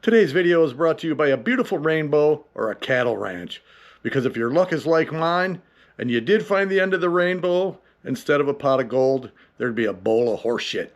Today's video is brought to you by a beautiful rainbow or a cattle ranch. Because if your luck is like mine, and you did find the end of the rainbow, instead of a pot of gold, there'd be a bowl of horse shit.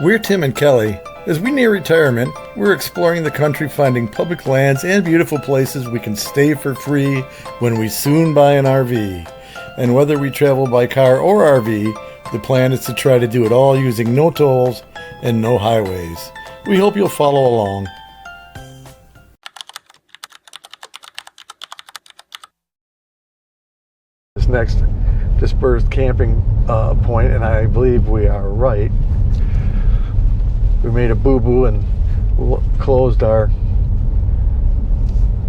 We're Tim and Kelly. As we near retirement, we're exploring the country, finding public lands and beautiful places we can stay for free when we soon buy an RV. And whether we travel by car or RV, the plan is to try to do it all using no tolls and no highways. We hope you'll follow along. This next dispersed camping point, and I believe we are right. We made a boo-boo and closed our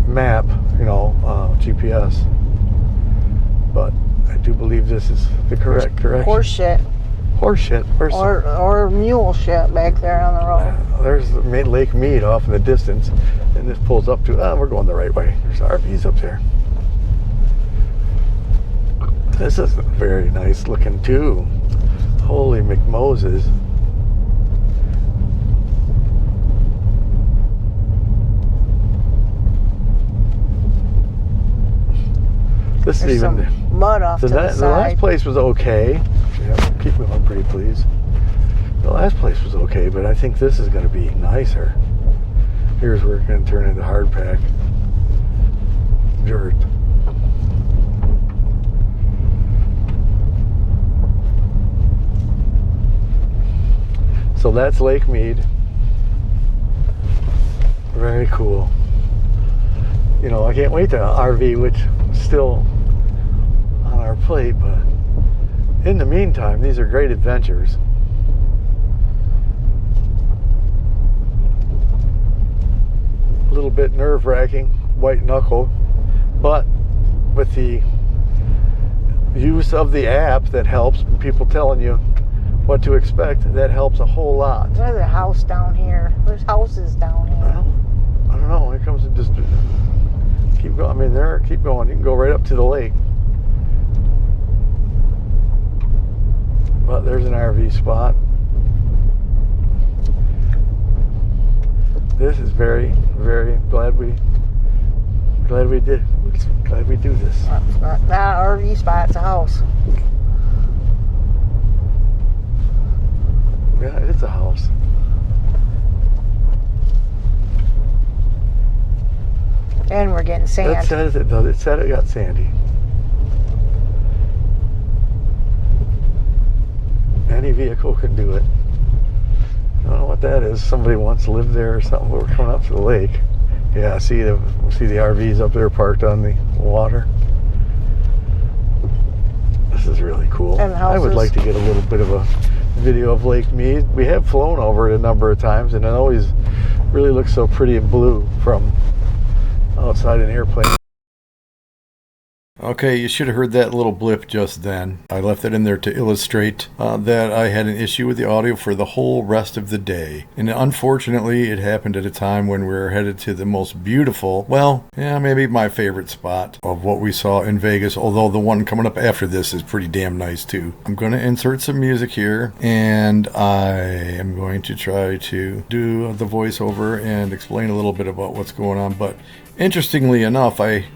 map, GPS. But I do believe this is the correct direction. Horse shit. Horse shit. Or mule shit back there on the road. There's Lake Mead off in the distance, and this pulls up to, we're going the right way. There's RVs up there. This is very nice looking too. Holy McMoses. This There's is even some mud off to the side. The last place was okay. Yeah, keep going pretty, please. The last place was okay, but I think this is going to be nicer. Here's where it's going to turn into hard pack dirt. So that's Lake Mead. Very cool. I can't wait to RV, which is still on our plate, but in the meantime, these are great adventures. A little bit nerve-wracking, white knuckle, but with the use of the app that helps, people telling you what to expect, that helps a whole lot. There's a house down here. There's houses down here. Well, I don't know. Here comes it. Just keep going. I mean, keep going. You can go right up to the lake. But there's an RV spot. This is very, very glad we do this. That RV spot's a house. Yeah, it's a house. And we're getting sand. That says it does. It said it got sandy. Any vehicle can do it. I don't know what that is. Somebody once lived there or something. We're coming up to the lake. Yeah, see the RVs up there parked on the water. This is really cool. And I would like to get a little bit of a video of Lake Mead. We have flown over it a number of times, and it always really looks so pretty and blue from outside an airplane. Okay, you should have heard that little blip just then. I left it in there to illustrate that I had an issue with the audio for the whole rest of the day. And unfortunately, it happened at a time when we were headed to the most beautiful, maybe my favorite spot of what we saw in Vegas, although the one coming up after this is pretty damn nice too. I'm going to insert some music here, and I am going to try to do the voiceover and explain a little bit about what's going on. But interestingly enough, I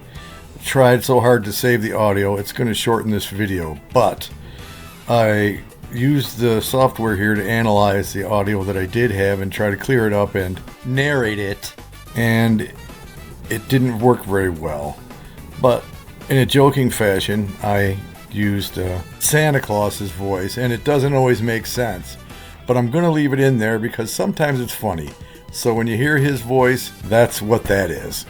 tried so hard to save the audio, it's going to shorten this video, but I used the software here to analyze the audio that I did have and try to clear it up and narrate it, and it didn't work very well. But in a joking fashion, I used Santa Claus's voice, and it doesn't always make sense, but I'm going to leave it in there because sometimes it's funny. So when you hear his voice, that's what that is.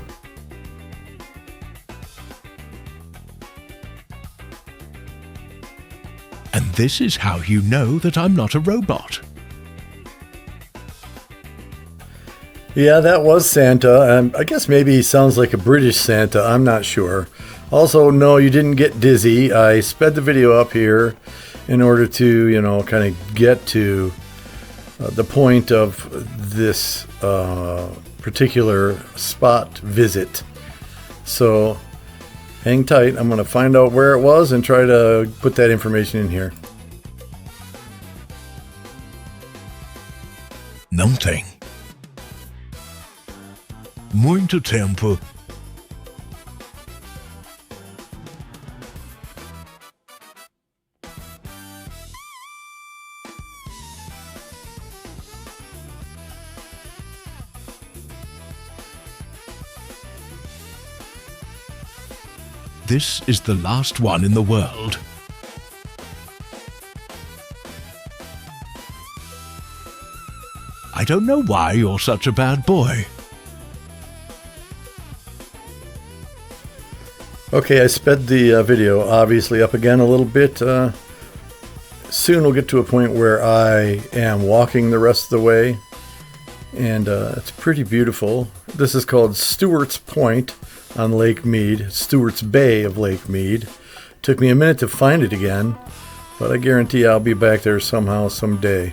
And this is how you know that I'm not a robot. Yeah, that was Santa. I guess maybe he sounds like a British Santa. I'm not sure. Also, no, you didn't get dizzy. I sped the video up here in order to, kind of get to the point of this particular spot visit. So hang tight. I'm going to find out where it was and try to put that information in here. Nothing. Muito tempo. This is the last one in the world. I don't know why you're such a bad boy. Okay, I sped the video obviously up again a little bit. Soon we'll get to a point where I am walking the rest of the way, and it's pretty beautiful. This is called Stewart's Point on Lake Mead, Stewart's Bay of Lake Mead. Took me a minute to find it again, but I guarantee I'll be back there somehow, someday.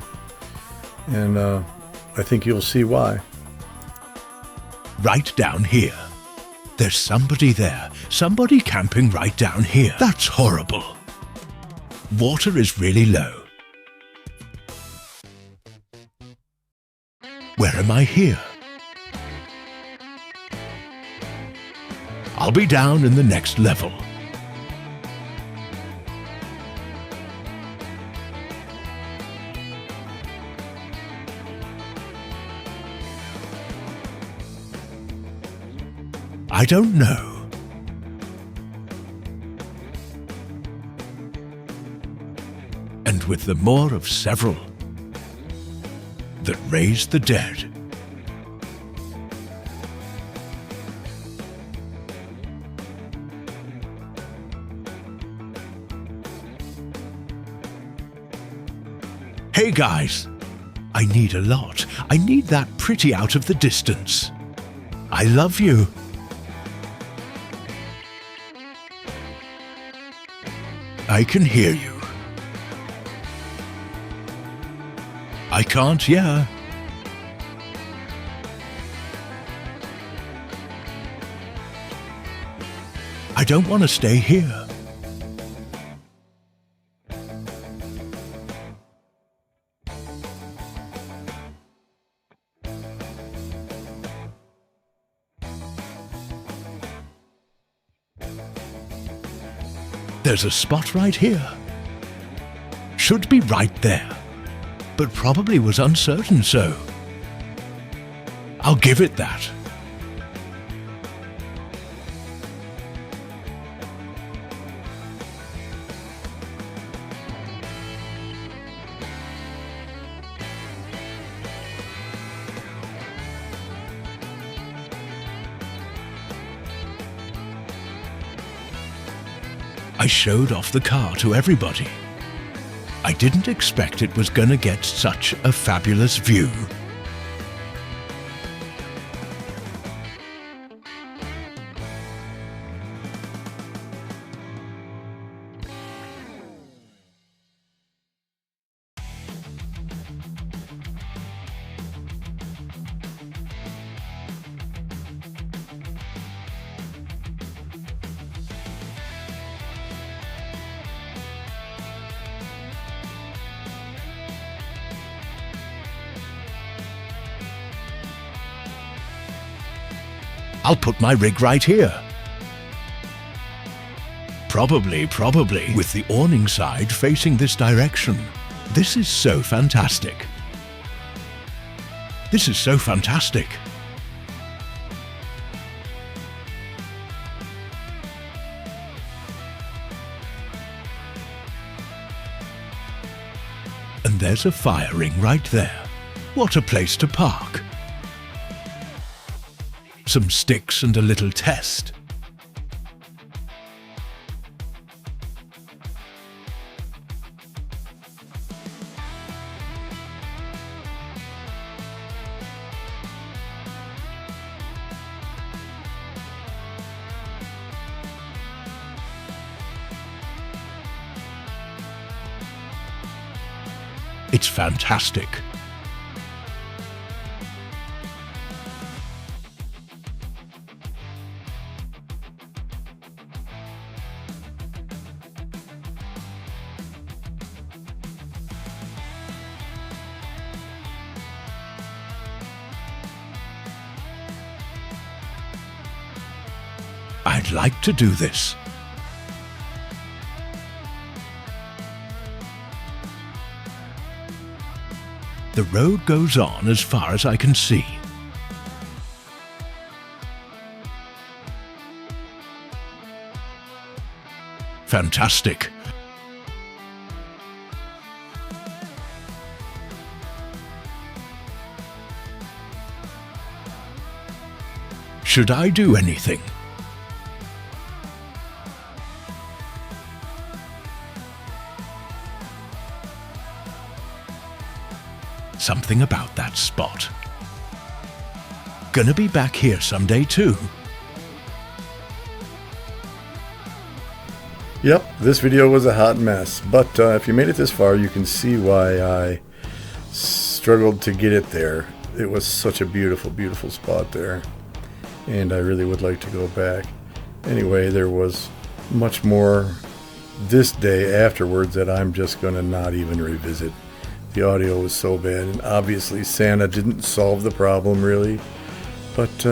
And I think you'll see why. Right down here. There's somebody there. Somebody camping right down here. That's horrible. Water is really low. Where am I here? I'll be down in the next level. I don't know. And with the more of several that raise the dead. Hey guys, I need a lot. I need that pretty out of the distance. I love you. I can hear you. I can't, yeah. I don't want to stay here. There's a spot right here. Should be right there, but probably was uncertain so. I'll give it that. I showed off the car to everybody. I didn't expect it was gonna get such a fabulous view. I'll put my rig right here. Probably with the awning side facing this direction. This is so fantastic. This is so fantastic. And there's a fire ring right there. What a place to park. Some sticks and a little test. It's fantastic. I'd like to do this. The road goes on as far as I can see. Fantastic. Should I do anything? Something about that spot. Gonna be back here someday too. Yep, this video was a hot mess, but if you made it this far, you can see why I struggled to get it there. It was such a beautiful, beautiful spot there, and I really would like to go back. Anyway, there was much more this day afterwards that I'm just going to not even revisit. The audio was so bad, and obviously Santa didn't solve the problem really, but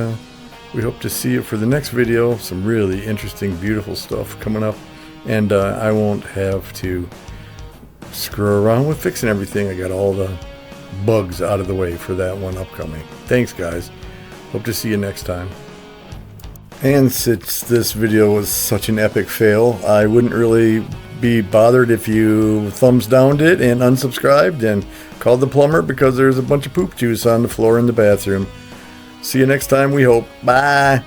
we hope to see you for the next video. Some really interesting, beautiful stuff coming up. And I won't have to screw around with fixing everything. I got all the bugs out of the way for that one upcoming. Thanks, guys. Hope to see you next time. And since this video was such an epic fail, I wouldn't really be bothered if you thumbs downed it and unsubscribed and called the plumber because there's a bunch of poop juice on the floor in the bathroom. See you next time, we hope. Bye.